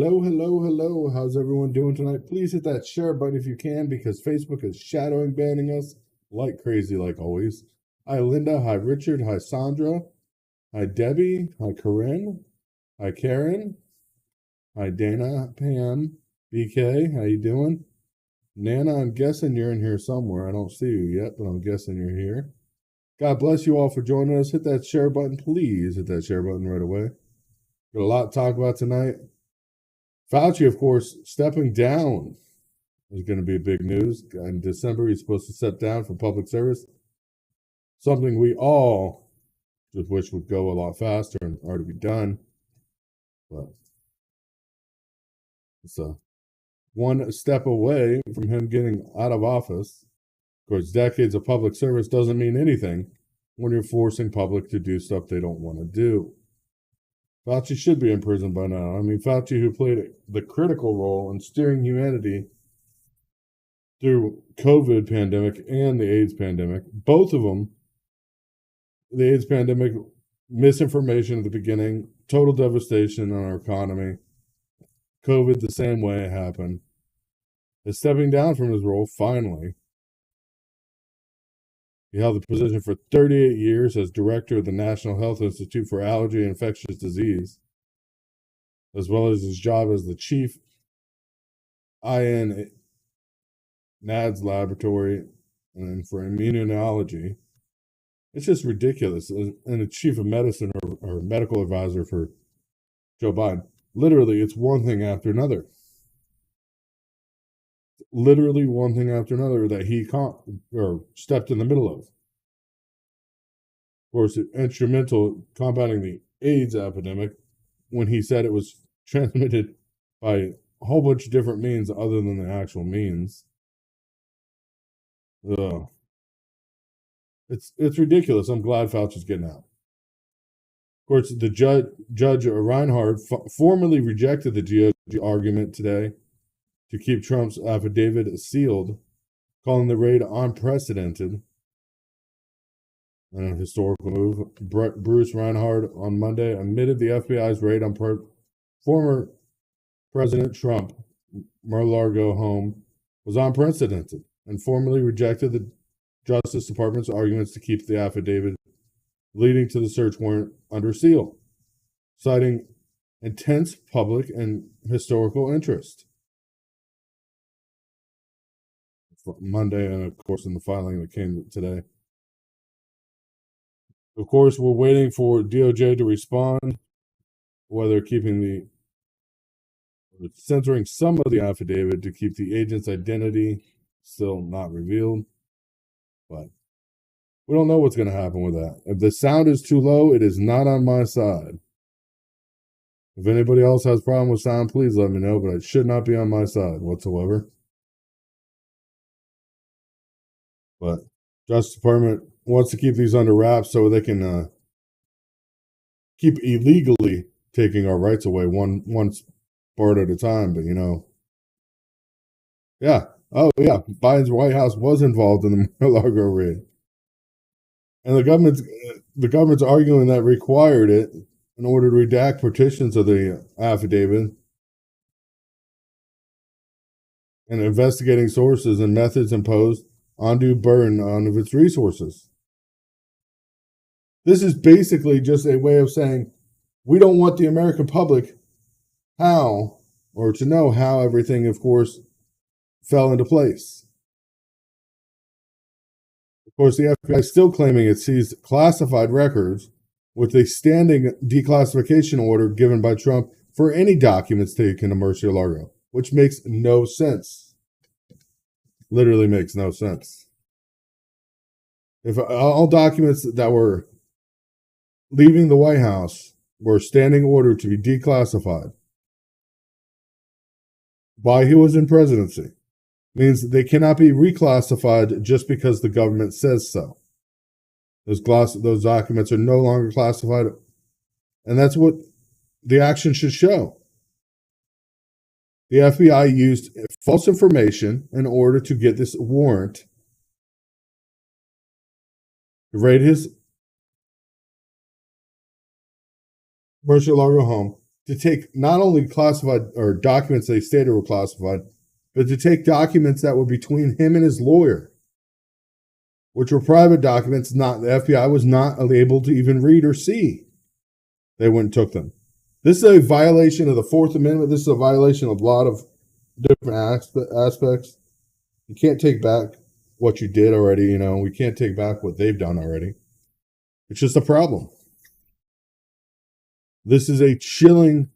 Hello, hello, hello. How's everyone doing tonight? Please hit that share button if you can because Facebook is shadowing banning us like crazy, like always. Hi, Linda. Hi, Richard. Hi, Sandra. Hi, Debbie. Hi, Corinne. Hi, Karen. Hi, Dana. Pam. BK. How you doing? Nana, I'm guessing you're in here somewhere. I don't see you yet, but I'm guessing you're here. God bless you all for joining us. Hit that share button. Please hit that share button right away. Got a lot to talk about tonight. Fauci, of course, stepping down is going to be big news. In December, he's supposed to step down from public service. Something we all just wish would go a lot faster and already be done. But it's one step away from him getting out of office. Of course, decades of public service doesn't mean anything when you're forcing public to do stuff they don't want to do. Fauci should be in prison by now. I mean, Fauci, who played the critical role in steering humanity through COVID pandemic and the AIDS pandemic, both of them, the AIDS pandemic, misinformation at the beginning, total devastation on our economy. COVID, the same way it happened, is stepping down from his role finally. He held the position for 38 years as director of the National Health Institute for Allergy and Infectious Disease, as well as his job as the chief IN NADS laboratory and for immunology. It's just ridiculous. And the chief of medicine or medical advisor for Joe Biden. Literally, it's one thing after another. Literally one thing after another that he stepped in the middle of. Of course, instrumental combating the AIDS epidemic when he said it was transmitted by a whole bunch of different means other than the actual means. It's ridiculous. I'm glad Fauci's getting out. Of course, the Judge Reinhardt formally rejected the DOJ argument today to keep Trump's affidavit sealed, calling the raid unprecedented and a historical move. Bruce Reinhardt on Monday admitted the FBI's raid on former President Trump Mar-a-Lago home was unprecedented and formally rejected the Justice Department's arguments to keep the affidavit leading to the search warrant under seal, citing intense public and historical interest. Monday, and of course in the filing that came today. Of course, we're waiting for DOJ to respond, whether censoring some of the affidavit to keep the agent's identity still not revealed. But we don't know what's going to happen with that. If the sound is too low, it is not on my side. If anybody else has a problem with sound, please let me know, but it should not be on my side whatsoever. But Justice Department wants to keep these under wraps so they can keep illegally taking our rights away one part at a time. But Biden's White House was involved in the Mar-a-Lago raid, and the government's arguing that required it in order to redact petitions of the affidavit and investigating sources and methods imposed undue burden on its resources. This is basically just a way of saying we don't want the American public to know how everything, of course, fell into place. Of course, the FBI is still claiming it seized classified records with a standing declassification order given by Trump for any documents taken to Mar-a-Lago, which makes no sense. Literally makes no sense. If all documents that were leaving the White House were standing order to be declassified while he was in presidency, means they cannot be reclassified just because the government says so. Those documents are no longer classified, and that's what the action should show. The FBI used false information in order to get this warrant to raid his Mar-a-Lago home to take not only classified or documents they stated were classified, but to take documents that were between him and his lawyer, which were private documents, not the FBI was not able to even read or see. They went and took them. This is a violation of the Fourth Amendment. This is a violation of a lot of different aspects. You can't take back what you did already. We can't take back what they've done already. It's just a problem. This is a chilling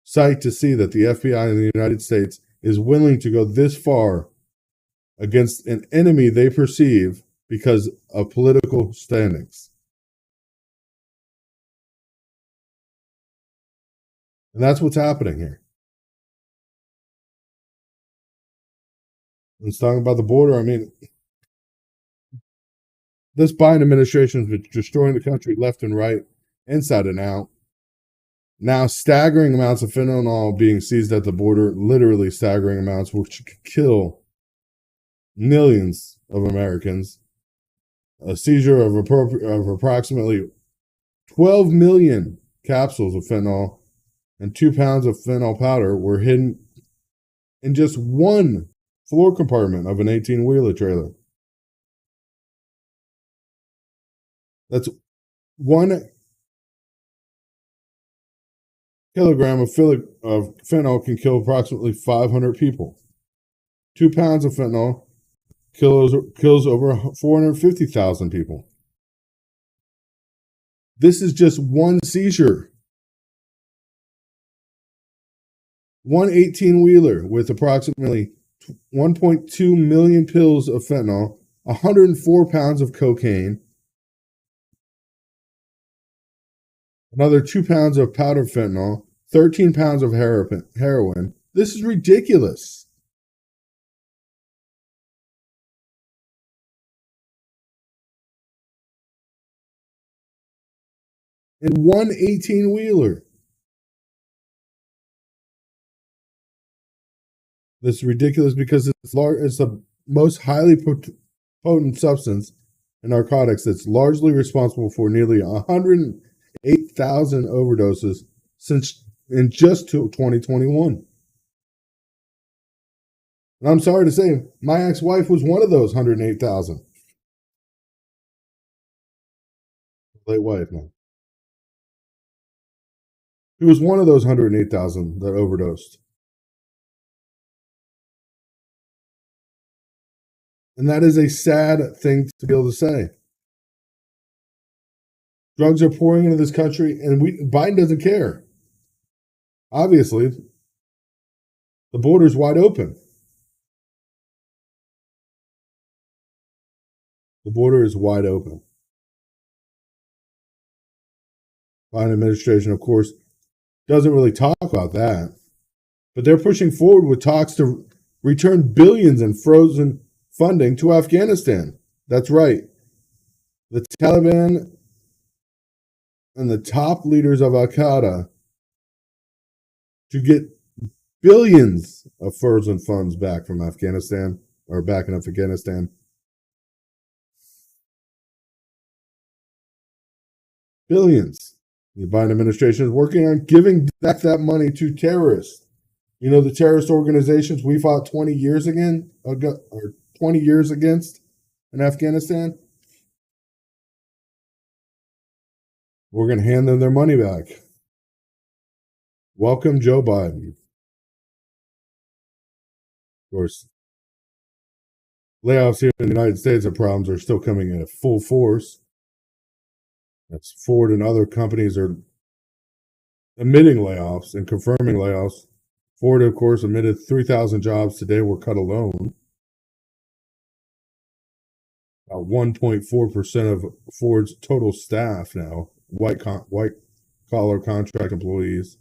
sight to see that the FBI in the United States is willing to go this far against an enemy they perceive because of political standings. And that's what's happening here. Let's talk about the border. I mean, this Biden administration has been destroying the country left and right, inside and out. Now, staggering amounts of fentanyl being seized at the border, literally staggering amounts, which could kill millions of Americans. A seizure of approximately 12 million capsules of fentanyl and 2 pounds of fentanyl powder were hidden in just one floor compartment of an 18-wheeler trailer. That's 1 kilogram of fentanyl can kill approximately 500 people. 2 pounds of fentanyl kills over 450,000 people. This is just one seizure. One 18-wheeler with approximately 1.2 million pills of fentanyl, 104 pounds of cocaine, another 2 pounds of powdered fentanyl, 13 pounds of heroin. This is ridiculous. In one 18-wheeler. This is ridiculous because it's the most highly potent substance in narcotics that's largely responsible for nearly 108,000 overdoses since in just 2021. And I'm sorry to say, my ex-wife was one of those 108,000. Late wife now. He was one of those 108,000 that overdosed. And that is a sad thing to be able to say. Drugs are pouring into this country, and Biden doesn't care. Obviously, the border's wide open. The border is wide open. Biden administration, of course, doesn't really talk about that. But they're pushing forward with talks to return billions in frozen funding to Afghanistan. That's right. The Taliban and the top leaders of Al Qaeda to get billions of frozen funds back from Afghanistan, or back in Afghanistan. Billions. The Biden administration is working on giving back that money to terrorists. The terrorist organizations we fought 20 years against in Afghanistan. We're going to hand them their money back. Welcome, Joe Biden. Of course, layoffs here in the United States of problems are still coming in at full force. That's Ford and other companies are admitting layoffs and confirming layoffs. Ford, of course, admitted 3,000 jobs today were cut alone. About 1.4% of Ford's total staff now, white collar contract employees.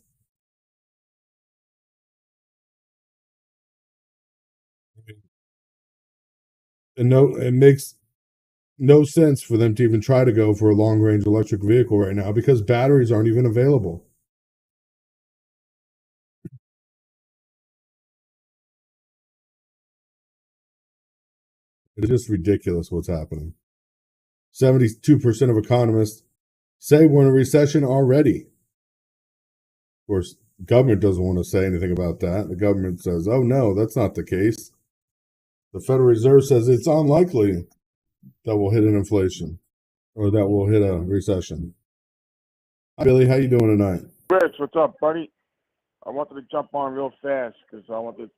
And it makes no sense for them to even try to go for a long range electric vehicle right now because batteries aren't even available. It's just ridiculous what's happening. 72% of economists say we're in a recession already. Of course, government doesn't want to say anything about that. The government says, "Oh no, that's not the case." The Federal Reserve says it's unlikely that we'll hit an inflation or that we'll hit a recession. Hi, Billy, how you doing tonight? Rich, what's up, buddy? I wanted to jump on real fast because I want to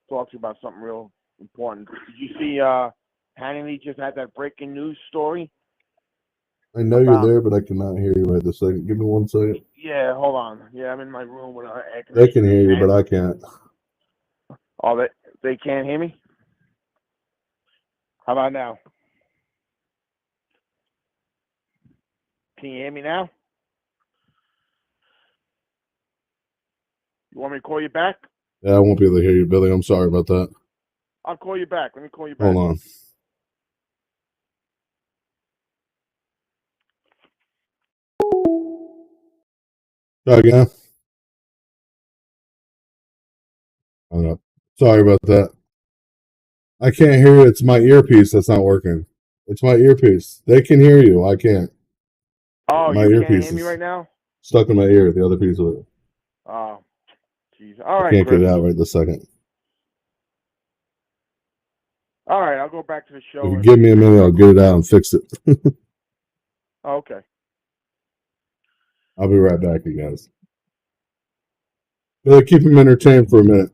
talk to you about something real important. Did you see Hannity just had that breaking news story I know you're about? there, but I cannot hear you right this second. Give me 1 second. Yeah, hold on. Yeah, I'm in my room with air They can conditioning hear you, but fan. I can't. Oh, they can't hear me. How about now? Can you hear me now? You want me to call you back? Yeah, I won't be able to hear you, Billy. I'm sorry about that. I'll call you back. Let me call you Hold back. on. Try again. Hung up. Sorry about that. I can't hear you. It's my earpiece that's not working. It's my earpiece. They can hear you. I can't. Oh, My you can't earpiece hear me is right now? stuck in my ear, the other piece of it. Oh, jeez. All I right, can't get Chris. it out right this second. All right, I'll go back to the If show you and give me a maybe minute, I'll I'll call get it you out back. and fix it. Oh, okay. I'll be right back, you guys. Billy, keep him entertained for a minute.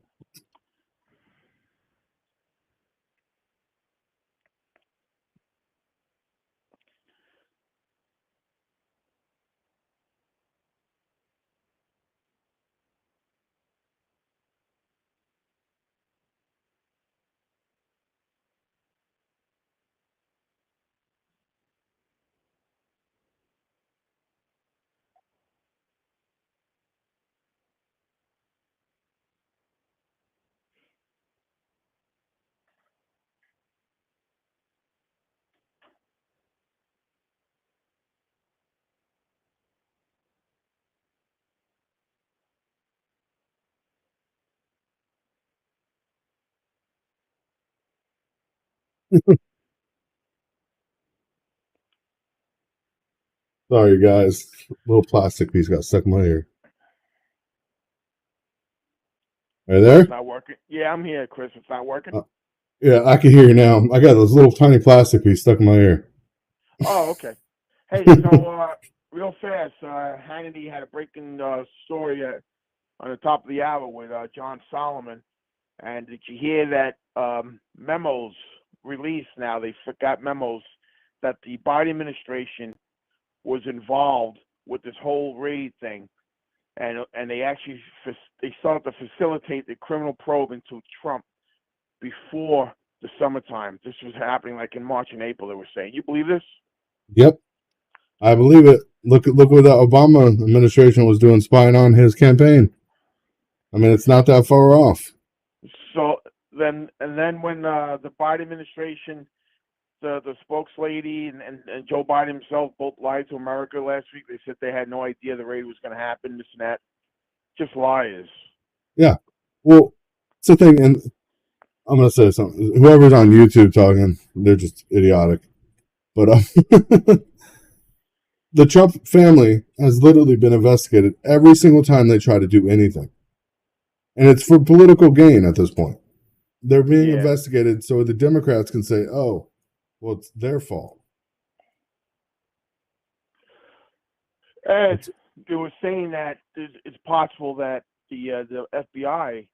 Sorry, guys. A little plastic piece got stuck in my ear. Are you Oh, it's there? not working. Yeah, I'm here, Chris. It's not working. Uh, yeah, I can hear you now. I got this little tiny plastic piece stuck in my ear. Oh, okay. Hey, so real fast, Hannity had a breaking story on the top of the hour with John Solomon. And did you hear that memos released now? They got memos that the Biden administration was involved with this whole raid thing, and they actually they started to facilitate the criminal probe into Trump before the summertime. This was happening like in March and April. They were saying. You believe this? Yep, I believe it. Look what the Obama administration was doing, spying on his campaign. I mean, it's not that far off. So then when the Biden administration, the spokeslady and Joe Biden himself both lied to America last week. They said they had no idea the raid was going to happen. This and that, just liars. Yeah. Well, it's the thing, and I'm gonna say something. Whoever's on YouTube talking, they're just idiotic. But the Trump family has literally been investigated every single time they try to do anything, and it's for political gain at this point. They're being Yeah. investigated so the Democrats can say, "Oh, well, it's their fault." And It's they were saying that it's possible that the FBI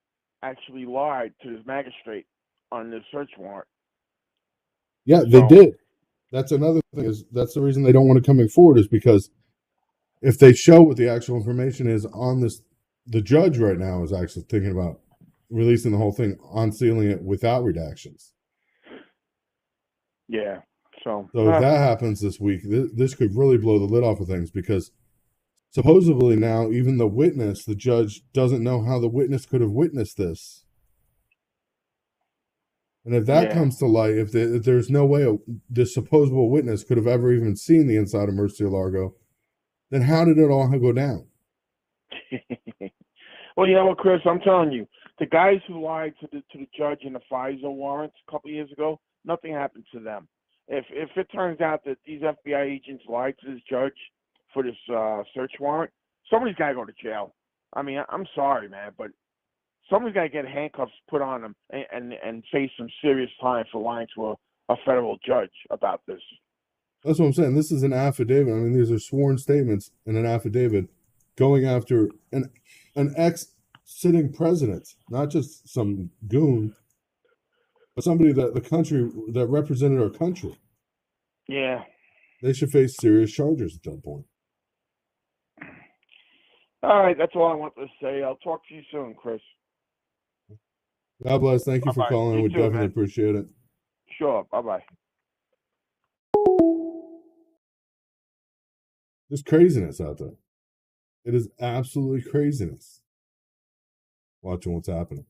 actually lied to the magistrate on the search warrant. yeah, they So did. That's another thing. Is that's the reason they don't want it coming forward is because if they show what the actual information is on this, the judge right now is actually thinking about releasing the whole thing, unsealing it without redactions. yeah. So So if that happens this week, this could really blow the lid off of things because supposedly now even the witness, the judge doesn't know how the witness could have witnessed this. And if that yeah. comes to light, if there's no way this supposed witness could have ever even seen the inside of Murcielago, then how did it all go down? Well, you know what, Chris? I'm telling you, the guys who lied to the judge in the FISA warrants a couple of years ago, nothing happened to them. If it turns out that these FBI agents lied to this judge, for this search warrant, somebody's got to go to jail. I mean, I'm sorry, man, but somebody's got to get handcuffs put on them and face some serious time for lying to a federal judge about this. That's what I'm saying. This is an affidavit. I mean, these are sworn statements in an affidavit going after an ex-sitting president, not just some goon, but somebody that the country that represented our country. Yeah. They should face serious charges at that point. All right, that's all I want to say. I'll talk to you soon, Chris. God bless. Thank you for Bye-bye. calling. You We too, definitely man. appreciate it. Sure. Bye-bye. There's craziness out there. It is absolutely craziness. Watching what's happening.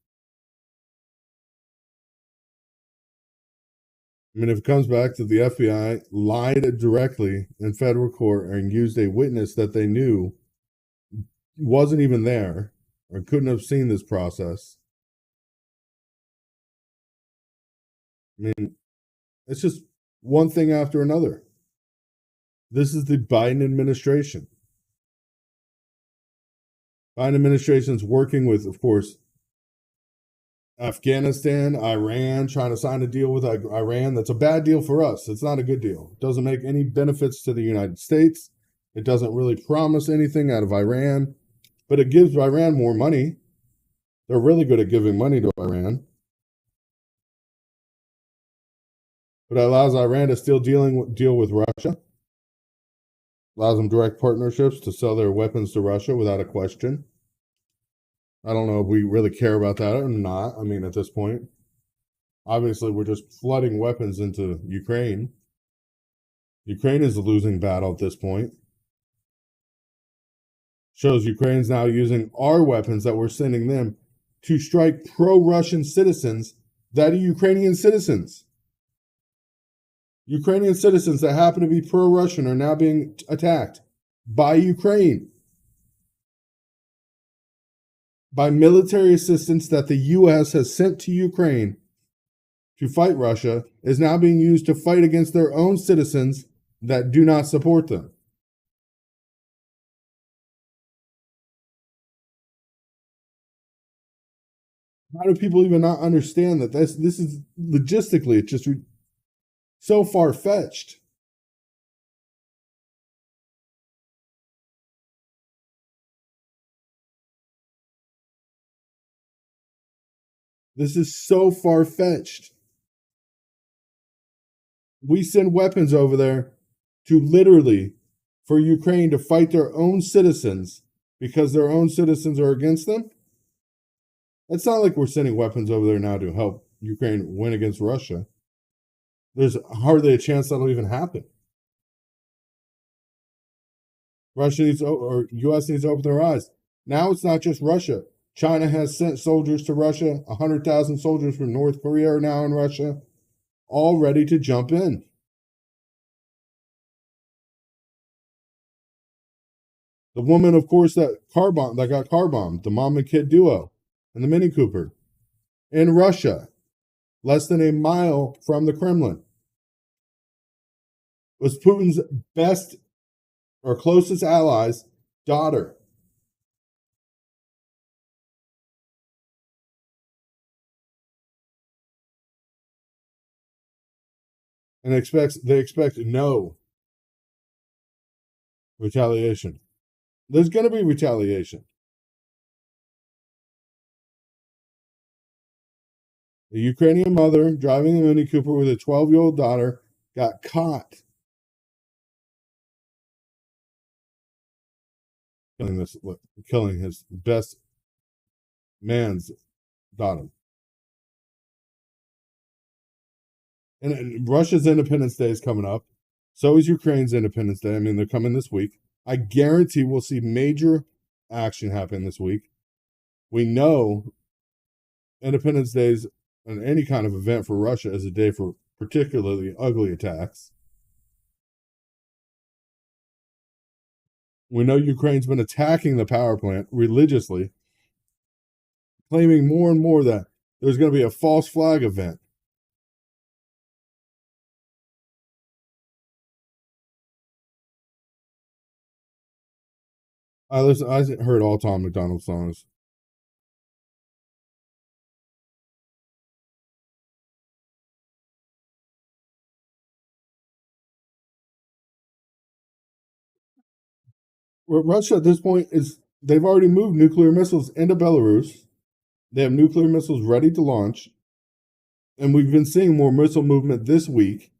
I mean, if it comes back to the FBI lied directly in federal court and used a witness that they knew wasn't even there or couldn't have seen this process. I mean, it's just one thing after another. This is the Biden administration. Biden administration is working with, of course, Afghanistan, Iran, trying to sign a deal with Iran. That's a bad deal for us. It's not a good deal. It doesn't make any benefits to the United States. It doesn't really promise anything out of Iran, but it gives Iran more money. They're really good at giving money to Iran. But it allows Iran to still deal with Russia. Allows them direct partnerships to sell their weapons to Russia without a question. I don't know if we really care about that or not. I mean, at this point, obviously, we're just flooding weapons into Ukraine. Ukraine is a losing battle at this point. Shows Ukraine's now using our weapons that we're sending them to strike pro-Russian citizens that are Ukrainian citizens. Ukrainian citizens that happen to be pro-Russian are now being attacked by Ukraine. By military assistance that the U.S. has sent to Ukraine to fight Russia is now being used to fight against their own citizens that do not support them. How do people even not understand that this is logistically, it's just so far-fetched? This is so far-fetched. We send weapons over there to literally for Ukraine to fight their own citizens because their own citizens are against them. It's not like we're sending weapons over there now to help Ukraine win against Russia. There's hardly a chance that'll even happen. Russia needs or U.S. needs to open their eyes. Now it's not just Russia. China has sent soldiers to Russia. 100,000 soldiers from North Korea are now in Russia, all ready to jump in. The woman, of course, that got car bombed, the mom and kid duo, and the Mini Cooper, in Russia, less than a mile from the Kremlin, was Putin's best or closest ally's daughter. And they expect no retaliation. There's going to be retaliation. A Ukrainian mother driving a Mini Cooper with a 12-year-old daughter got caught killing his best man's daughter. And Russia's Independence Day is coming up. So is Ukraine's Independence Day. I mean, they're coming this week. I guarantee we'll see major action happen this week. We know Independence Days and any kind of event for Russia is a day for particularly ugly attacks. We know Ukraine's been attacking the power plant religiously, claiming more and more that there's going to be a false flag event. I listen. I heard all Tom McDonald songs. Russia at this point is they've already moved nuclear missiles into Belarus. They have nuclear missiles ready to launch, and we've been seeing more missile movement this week.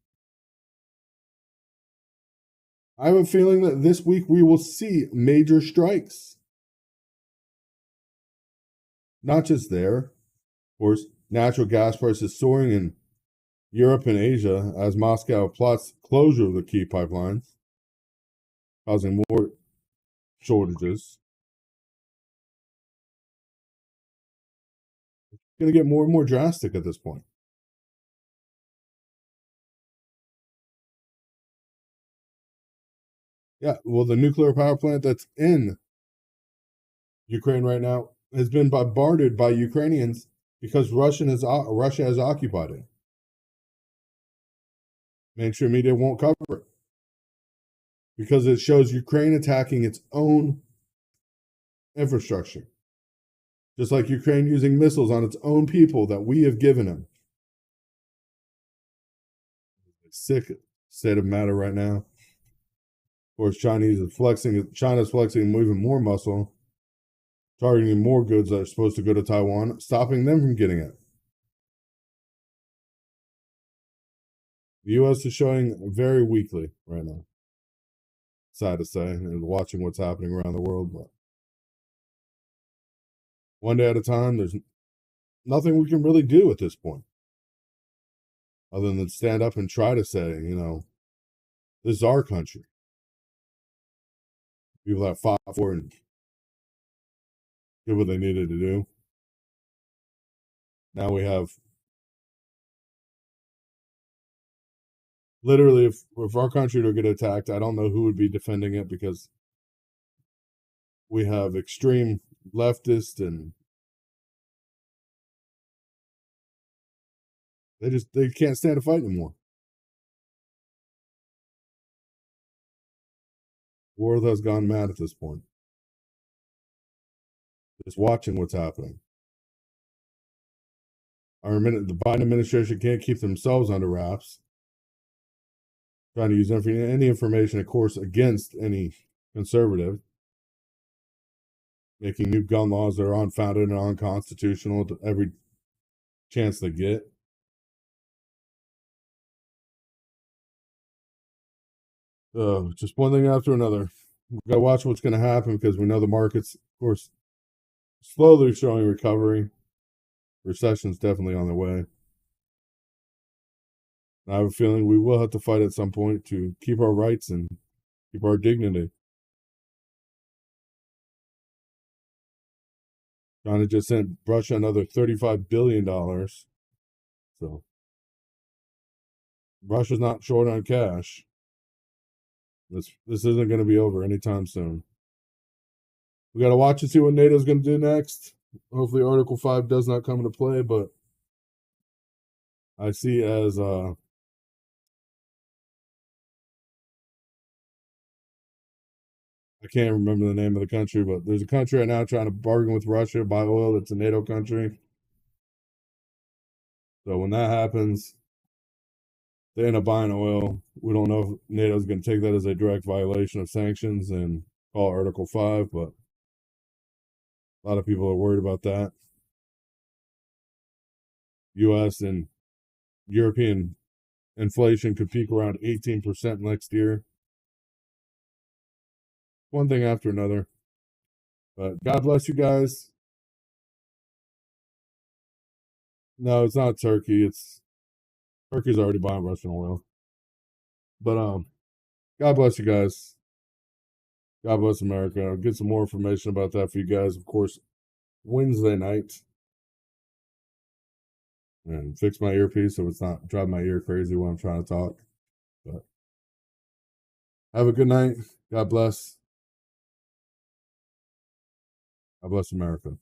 I have a feeling that this week we will see major strikes. Not just there, of course, natural gas prices soaring in Europe and Asia as Moscow plots closure of the key pipelines, causing more shortages. It's going to get more and more drastic at this point. Yeah, well, the nuclear power plant that's in Ukraine right now has been bombarded by Ukrainians because Russia has occupied it. Mainstream media won't cover it because it shows Ukraine attacking its own infrastructure, just like Ukraine using missiles on its own people that we have given them. Sick state of matter right now. Of course, China's flexing even more muscle, targeting more goods that are supposed to go to Taiwan, stopping them from getting it. The U.S. is showing very weakly right now. Sad to say, and watching what's happening around the world, but one day at a time, there's nothing we can really do at this point other than stand up and try to say, this is our country. People that fought for it and did what they needed to do. Now we have literally, if our country were to get attacked, I don't know who would be defending it because we have extreme leftists and they can't stand to fight anymore. The world has gone mad at this point. Just watching what's happening. The Biden administration can't keep themselves under wraps. Trying to use any information, of course, against any conservative. Making new gun laws that are unfounded and unconstitutional every chance they get. Just one thing after another. We've got to watch what's going to happen because we know the market's, of course, slowly showing recovery. Recession's definitely on the way. And I have a feeling we will have to fight at some point to keep our rights and keep our dignity. China just sent Russia another $35 billion. So Russia's not short on cash. This isn't going to be over anytime soon. We got to watch and see what NATO's going to do next. Hopefully Article 5 does not come into play, but I see as I can't remember the name of the country, but there's a country right now trying to bargain with Russia, buy oil that's a NATO country. So when that happens, they end up buying oil. We don't know if NATO's going to take that as a direct violation of sanctions and call Article 5, but a lot of people are worried about that. U.S. and European inflation could peak around 18% next year. One thing after another. But God bless you guys. No, it's not Turkey. Turkey's already buying Russian oil. But God bless you guys. God bless America. I'll get some more information about that for you guys, of course, Wednesday night. And fix my earpiece so it's not driving my ear crazy when I'm trying to talk. But have a good night. God bless. God bless America.